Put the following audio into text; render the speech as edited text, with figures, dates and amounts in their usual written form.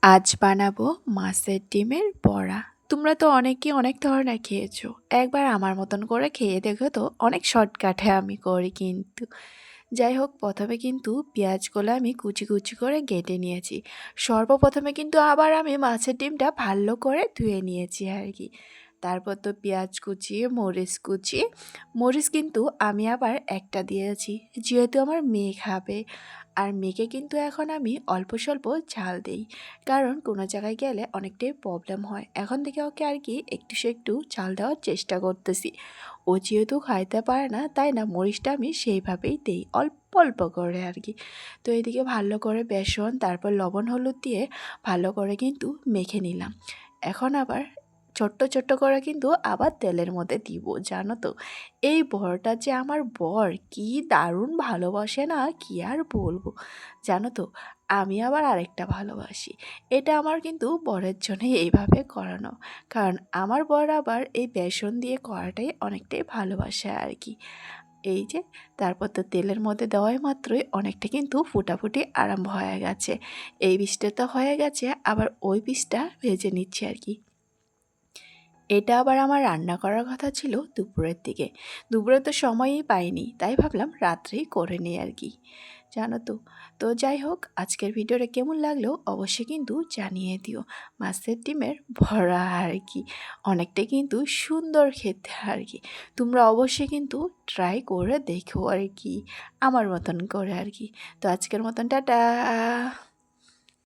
আজ বানাবো মাছের ডিমের বড়া। তোমরা তো অনেকেই অনেক ধরনের খেয়েছো। একবার আমার মতন করে খেয়ে দেখো তো, অনেক শর্টকাটে আমি করি কিন্তু। যাই হোক, প্রথমে কিন্তু পেঁয়াজগুলো আমি কুচি কুচি করে কেটে নিয়েছি। সর্বপ্রথমে কিন্তু আবার আমি মাছের ডিমটা ভালো করে ধুয়ে নিয়েছি আর কি। তারপর তো পেঁয়াজ কুচি, মরিচ কুচি, মরিচ কিন্তু আমি আবার একটা দিয়েছি, যেহেতু আমার মেয়ে খাবে। আর মেয়েকে কিন্তু এখন আমি অল্প স্বল্প ঝাল দিই, কারণ কোনো জায়গায় গেলে অনেকটাই প্রবলেম হয়। এখন থেকে ওকে আর কি একটু সে একটু ঝাল দেওয়ার চেষ্টা করতেছি। ও যেহেতু খাইতে পারে না, তাই না মরিচটা আমি সেইভাবেই দিই, অল্প অল্প করে আর কি। তো এদিকে ভালো করে বেসন, তারপর লবণ হলুদ দিয়ে ভালো করে কিন্তু মেখে নিলাম। এখন আবার ছোট্ট ছোট্ট করে কিন্তু আবার তেলের মধ্যে দিব, জানো তো। এই বরটা যে আমার বর কি দারুণ ভালোবাসে না, কি আর বলবো। জানো তো, আমি আবার আরেকটা ভালোবাসি। এটা আমার কিন্তু বরের জন্য এইভাবে করানো, কারণ আমার বর আবার এই বেসন দিয়ে করাটাই অনেকটাই ভালোবাসে আর কি। এই যে, তারপর তো তেলের মধ্যে দেওয়াই মাত্রই অনেকটা কিন্তু ফুটাফুটি আরম্ভ হয়ে গেছে। এই পিসটা তো হয়ে গেছে, আবার ওই পিসটা ভেজে নিচ্ছি আর কি। এটা আবার আমার রান্না করার কথা ছিল দুপুরের দিকে। দুপুরে তো সময়ই পাইনি, তাই ভাবলাম রাত্রেই করে নিই আর কি, জানো তো। তো যাই হোক, আজকের ভিডিওটা কেমন লাগলো অবশ্যই কিন্তু জানিয়ে দিও। মাছের ডিমের ভরা আর কি, অনেকটাই কিন্তু সুন্দর খেতে আর কি। তোমরা অবশ্যই কিন্তু ট্রাই করে দেখো আর কি, আমার মতন করে আর কি। তো আজকের মতন টাটা।